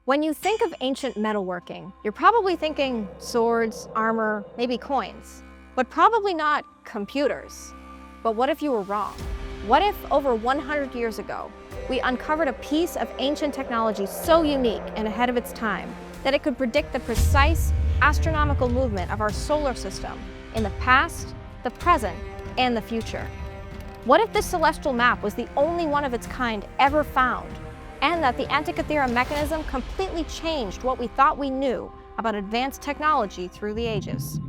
When you think of ancient metalworking, you're probably thinking swords, armor, maybe coins, but probably not computers. But what if you were wrong? What if over 100 years ago, we uncovered a piece of ancient technology so unique and ahead of its time that it could predict the precise astronomical movement of our solar system in the past, the present, and the future? What if this celestial map was the only one of its kind ever found, and that the Antikythera Mechanism completely changed what we thought we knew about advanced technology through the ages?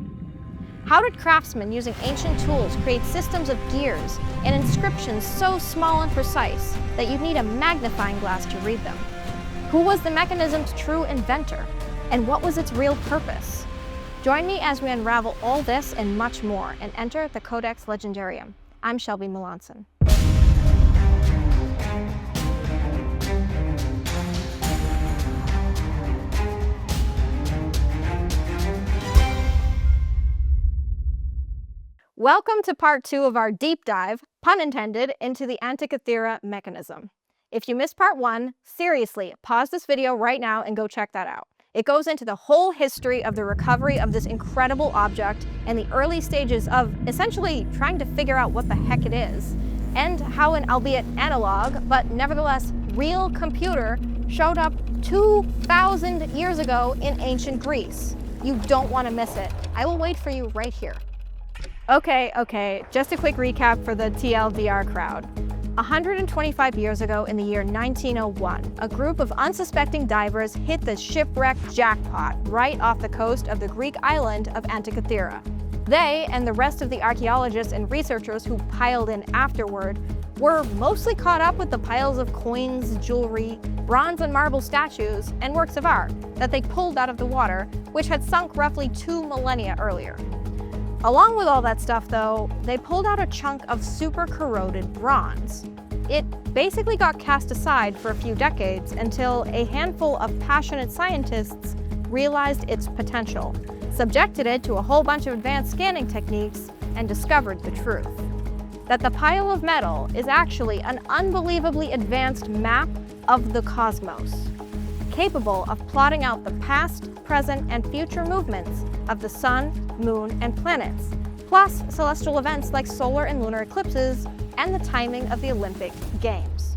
How did craftsmen using ancient tools create systems of gears and inscriptions so small and precise that you'd need a magnifying glass to read them? Who was the mechanism's true inventor, and what was its real purpose? Join me as we unravel all this and much more and enter the Codex Legendarium. I'm Shelby Melanson. Welcome to part 2 of our deep dive, pun intended, into the Antikythera Mechanism. If you missed part 1, seriously, pause this video right now and go check that out. It goes into the whole history of the recovery of this incredible object and the early stages of essentially trying to figure out what the heck it is, and how an albeit analog, but nevertheless real computer showed up 2,000 years ago in ancient Greece. You don't want to miss it. I will wait for you right here. Okay, just a quick recap for the TLDR crowd. 125 years ago in the year 1901, a group of unsuspecting divers hit the shipwreck jackpot right off the coast of the Greek island of Antikythera. They, and the rest of the archaeologists and researchers who piled in afterward, were mostly caught up with the piles of coins, jewelry, bronze and marble statues, and works of art that they pulled out of the water, which had sunk roughly 2 millennia earlier. Along with all that stuff, though, they pulled out a chunk of super corroded bronze. It basically got cast aside for a few decades until a handful of passionate scientists realized its potential, subjected it to a whole bunch of advanced scanning techniques, and discovered the truth. That the pile of metal is actually an unbelievably advanced map of the cosmos, capable of plotting out the past, present, and future movements of the sun, moon, and planets, plus celestial events like solar and lunar eclipses, and the timing of the Olympic Games.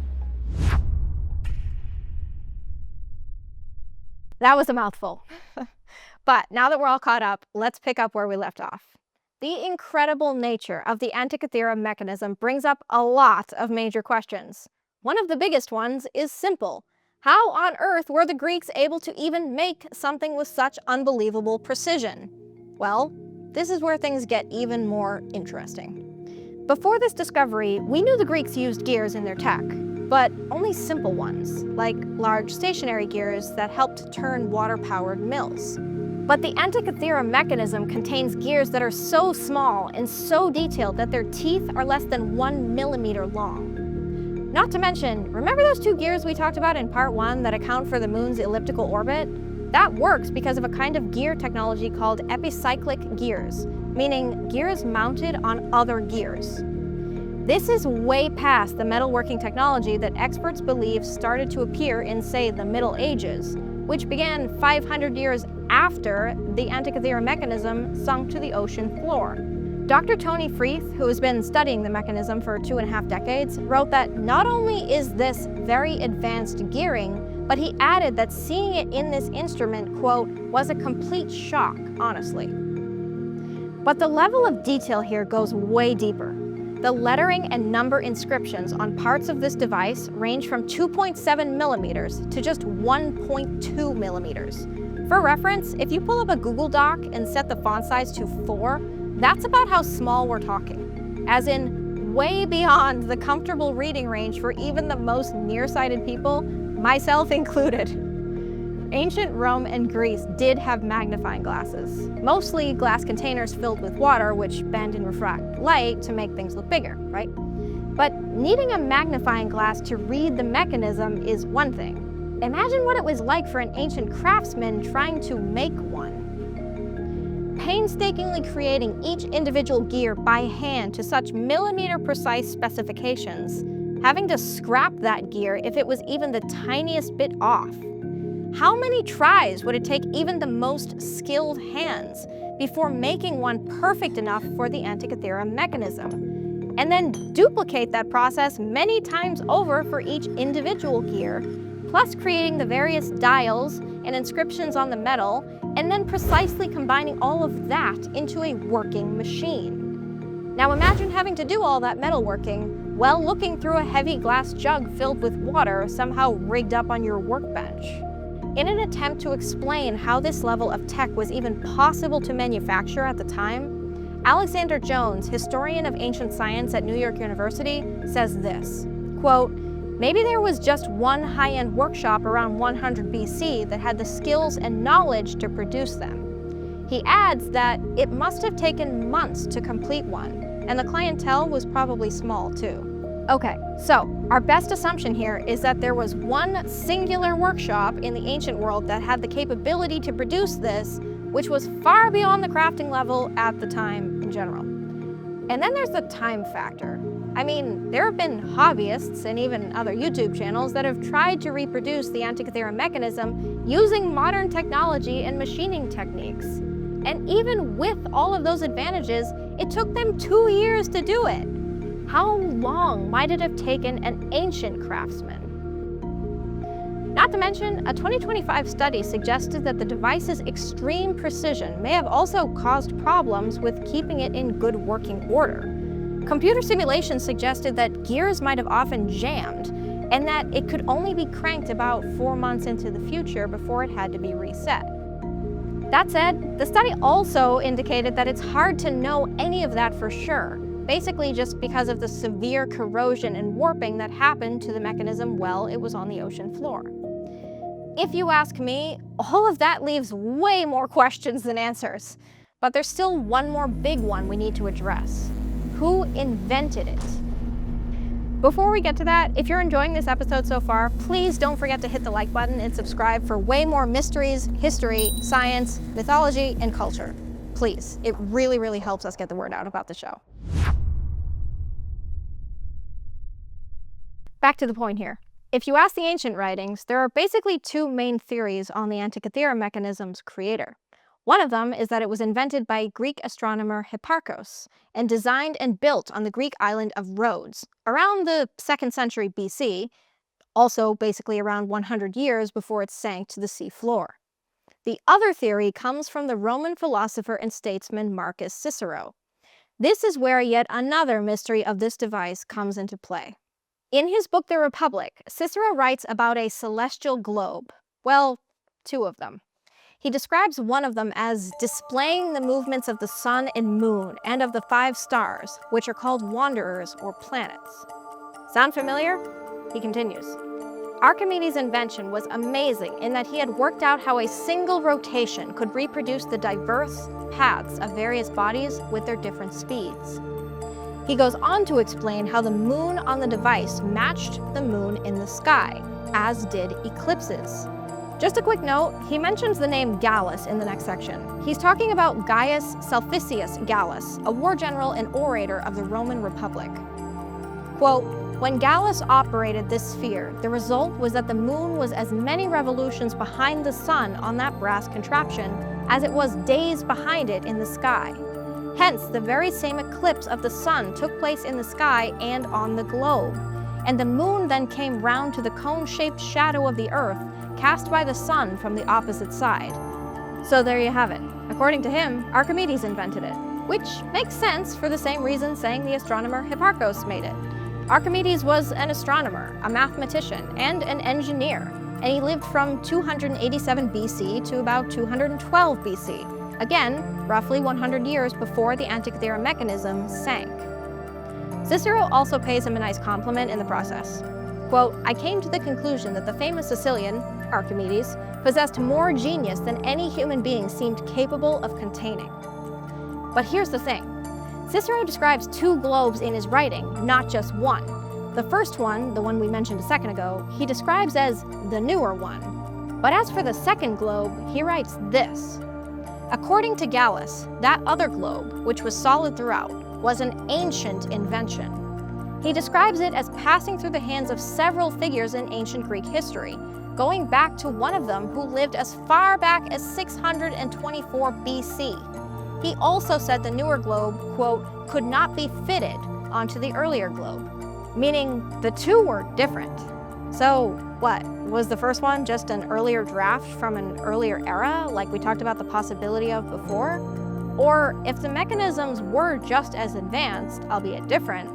That was a mouthful. But now that we're all caught up, let's pick up where we left off. The incredible nature of the Antikythera Mechanism brings up a lot of major questions. One of the biggest ones is simple. How on earth were the Greeks able to even make something with such unbelievable precision? Well, this is where things get even more interesting. Before this discovery, we knew the Greeks used gears in their tech, but only simple ones, like large stationary gears that helped turn water-powered mills. But the Antikythera Mechanism contains gears that are so small and so detailed that their teeth are less than 1 millimeter long. Not to mention, remember those 2 gears we talked about in part 1 that account for the moon's elliptical orbit? That works because of a kind of gear technology called epicyclic gears, meaning gears mounted on other gears. This is way past the metalworking technology that experts believe started to appear in, say, the Middle Ages, which began 500 years after the Antikythera Mechanism sunk to the ocean floor. Dr. Tony Freeth, who has been studying the mechanism for 2.5 decades, wrote that not only is this very advanced gearing, but he added that seeing it in this instrument, quote, was a complete shock, honestly. But the level of detail here goes way deeper. The lettering and number inscriptions on parts of this device range from 2.7 millimeters to just 1.2 millimeters. For reference, if you pull up a Google Doc and set the font size to 4, that's about how small we're talking, as in way beyond the comfortable reading range for even the most nearsighted people, myself included. Ancient Rome and Greece did have magnifying glasses, mostly glass containers filled with water which bend and refract light to make things look bigger, right? But needing a magnifying glass to read the mechanism is one thing. Imagine what it was like for an ancient craftsman trying to make one. Painstakingly creating each individual gear by hand to such millimeter-precise specifications, having to scrap that gear if it was even the tiniest bit off. How many tries would it take even the most skilled hands before making one perfect enough for the Antikythera mechanism? And then duplicate that process many times over for each individual gear, plus creating the various dials and inscriptions on the metal, and then precisely combining all of that into a working machine. Now imagine having to do all that metalworking while looking through a heavy glass jug filled with water somehow rigged up on your workbench. In an attempt to explain how this level of tech was even possible to manufacture at the time, Alexander Jones, historian of ancient science at New York University, says this, quote, "Maybe there was just one high-end workshop around 100 BC that had the skills and knowledge to produce them." He adds that it must have taken months to complete one, and the clientele was probably small too. Okay, so our best assumption here is that there was one singular workshop in the ancient world that had the capability to produce this, which was far beyond the crafting level at the time in general. And then there's the time factor. I mean, there have been hobbyists and even other YouTube channels that have tried to reproduce the Antikythera mechanism using modern technology and machining techniques. And even with all of those advantages, it took them 2 years to do it. How long might it have taken an ancient craftsman? Not to mention, a 2025 study suggested that the device's extreme precision may have also caused problems with keeping it in good working order. Computer simulations suggested that gears might have often jammed, and that it could only be cranked about 4 months into the future before it had to be reset. That said, the study also indicated that it's hard to know any of that for sure, basically just because of the severe corrosion and warping that happened to the mechanism while it was on the ocean floor. If you ask me, all of that leaves way more questions than answers. But there's still one more big one we need to address. Who invented it? Before we get to that, if you're enjoying this episode so far, please don't forget to hit the like button and subscribe for way more mysteries, history, science, mythology, and culture. Please, it really, really helps us get the word out about the show. Back to the point here. If you ask the ancient writings, there are basically two main theories on the Antikythera mechanism's creator. One of them is that it was invented by Greek astronomer Hipparchus and designed and built on the Greek island of Rhodes around the 2nd century BC, also basically around 100 years before it sank to the sea floor. The other theory comes from the Roman philosopher and statesman Marcus Cicero. This is where yet another mystery of this device comes into play. In his book The Republic, Cicero writes about a celestial globe. Well, 2 of them. He describes one of them as displaying the movements of the sun and moon and of the 5 stars, which are called wanderers or planets. Sound familiar? He continues. Archimedes' invention was amazing in that he had worked out how a single rotation could reproduce the diverse paths of various bodies with their different speeds. He goes on to explain how the moon on the device matched the moon in the sky, as did eclipses. Just a quick note, he mentions the name Gallus in the next section. He's talking about Gaius Sulpicius Gallus, a war general and orator of the Roman Republic. Quote, "When Gallus operated this sphere, the result was that the moon was as many revolutions behind the sun on that brass contraption as it was days behind it in the sky. Hence, the very same eclipse of the sun took place in the sky and on the globe, and the moon then came round to the cone-shaped shadow of the earth cast by the sun from the opposite side." So there you have it. According to him, Archimedes invented it, which makes sense for the same reason saying the astronomer Hipparchus made it. Archimedes was an astronomer, a mathematician, and an engineer, and he lived from 287 BC to about 212 BC. Again, roughly 100 years before the Antikythera mechanism sank. Cicero also pays him a nice compliment in the process. Quote, "I came to the conclusion that the famous Sicilian, Archimedes, possessed more genius than any human being seemed capable of containing." But here's the thing. Cicero describes 2 globes in his writing, not just one. The first one, the one we mentioned a second ago, he describes as the newer one. But as for the second globe, he writes this. According to Gallus, that other globe, which was solid throughout, was an ancient invention. He describes it as passing through the hands of several figures in ancient Greek history, going back to one of them who lived as far back as 624 BC. He also said the newer globe, quote, could not be fitted onto the earlier globe, meaning the two were different. So what, was the first one just an earlier draft from an earlier era, like we talked about the possibility of before? Or if the mechanisms were just as advanced, albeit different,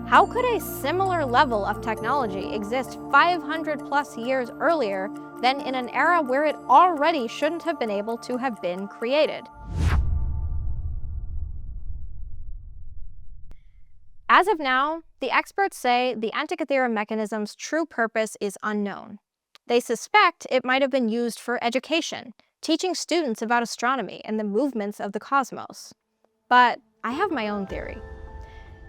how could a similar level of technology exist 500 plus years earlier than in an era where it already shouldn't have been able to have been created? As of now, the experts say the Antikythera mechanism's true purpose is unknown. They suspect it might have been used for education, teaching students about astronomy and the movements of the cosmos. But I have my own theory.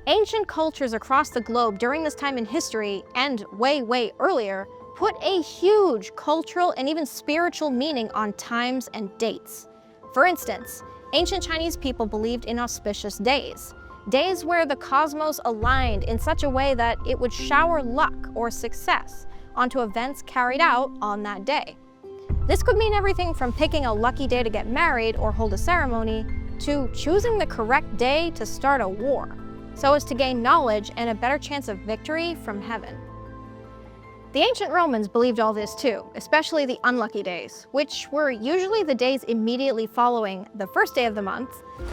Ancient cultures across the globe during this time in history, and way earlier, put a huge cultural and even spiritual meaning on times and dates. For instance, ancient Chinese people believed in auspicious days. Days where the cosmos aligned in such a way that it would shower luck or success onto events carried out on that day. This could mean everything from picking a lucky day to get married or hold a ceremony, to choosing the correct day to start a war, so as to gain knowledge and a better chance of victory from heaven. The ancient Romans believed all this too, especially the unlucky days, which were usually the days immediately following the first day of the month,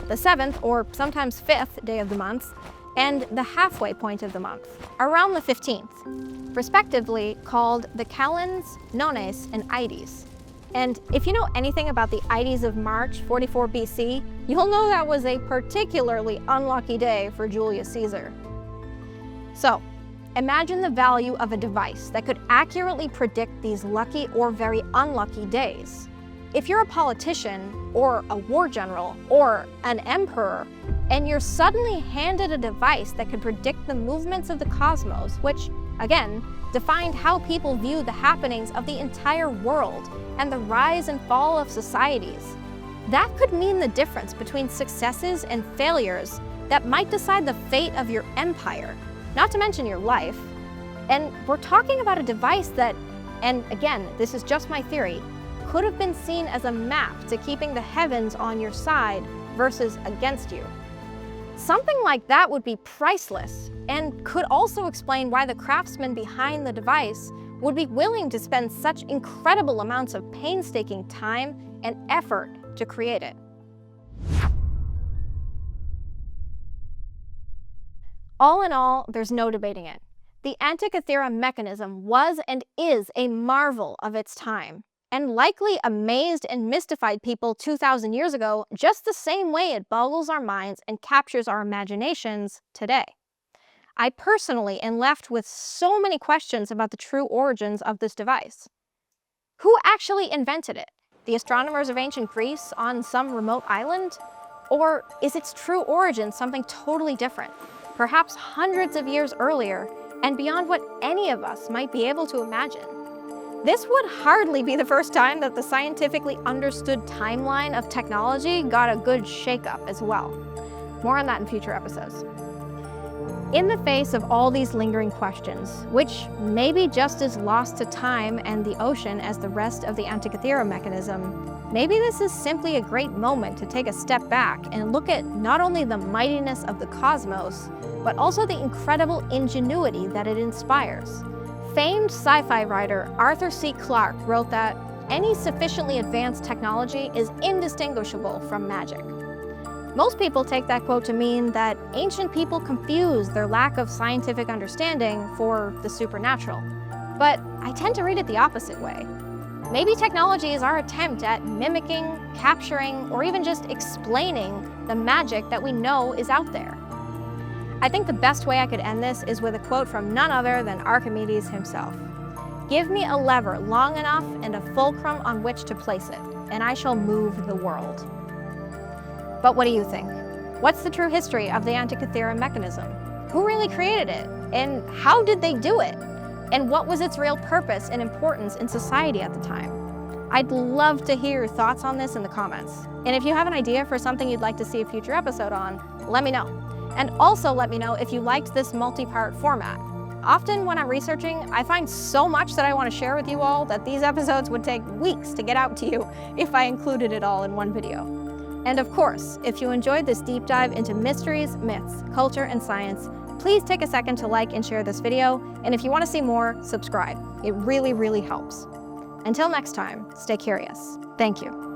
the 7th or sometimes 5th day of the month, and the halfway point of the month, around the 15th, respectively called the Calends, Nones, and Ides. And if you know anything about the Ides of March 44 BC, you'll know that was a particularly unlucky day for Julius Caesar. So, imagine the value of a device that could accurately predict these lucky or very unlucky days. If you're a politician, or a war general, or an emperor, and you're suddenly handed a device that could predict the movements of the cosmos, which, again, defined how people view the happenings of the entire world and the rise and fall of societies, that could mean the difference between successes and failures that might decide the fate of your empire, not to mention your life. And we're talking about a device that, and again, this is just my theory, could have been seen as a map to keeping the heavens on your side versus against you. Something like that would be priceless, and could also explain why the craftsmen behind the device would be willing to spend such incredible amounts of painstaking time and effort to create it. All in all, there's no debating it. The Antikythera mechanism was and is a marvel of its time, and likely amazed and mystified people 2,000 years ago just the same way it boggles our minds and captures our imaginations today. I personally am left with so many questions about the true origins of this device. Who actually invented it? The astronomers of ancient Greece on some remote island? Or is its true origin something totally different, perhaps hundreds of years earlier, and beyond what any of us might be able to imagine? This would hardly be the first time that the scientifically understood timeline of technology got a good shakeup as well. More on that in future episodes. In the face of all these lingering questions, which may be just as lost to time and the ocean as the rest of the Antikythera mechanism, maybe this is simply a great moment to take a step back and look at not only the mightiness of the cosmos, but also the incredible ingenuity that it inspires. Famed sci-fi writer Arthur C. Clarke wrote that any sufficiently advanced technology is indistinguishable from magic. Most people take that quote to mean that ancient people confused their lack of scientific understanding for the supernatural. But I tend to read it the opposite way. Maybe technology is our attempt at mimicking, capturing, or even just explaining the magic that we know is out there. I think the best way I could end this is with a quote from none other than Archimedes himself. "Give me a lever long enough and a fulcrum on which to place it, and I shall move the world." But what do you think? What's the true history of the Antikythera mechanism? Who really created it? And how did they do it? And what was its real purpose and importance in society at the time? I'd love to hear your thoughts on this in the comments. And if you have an idea for something you'd like to see a future episode on, let me know. And also let me know if you liked this multi-part format. Often when I'm researching, I find so much that I want to share with you all that these episodes would take weeks to get out to you if I included it all in one video. And of course, if you enjoyed this deep dive into mysteries, myths, culture, and science, please take a second to like and share this video, and if you want to see more, subscribe. It really, really helps. Until next time, stay curious. Thank you.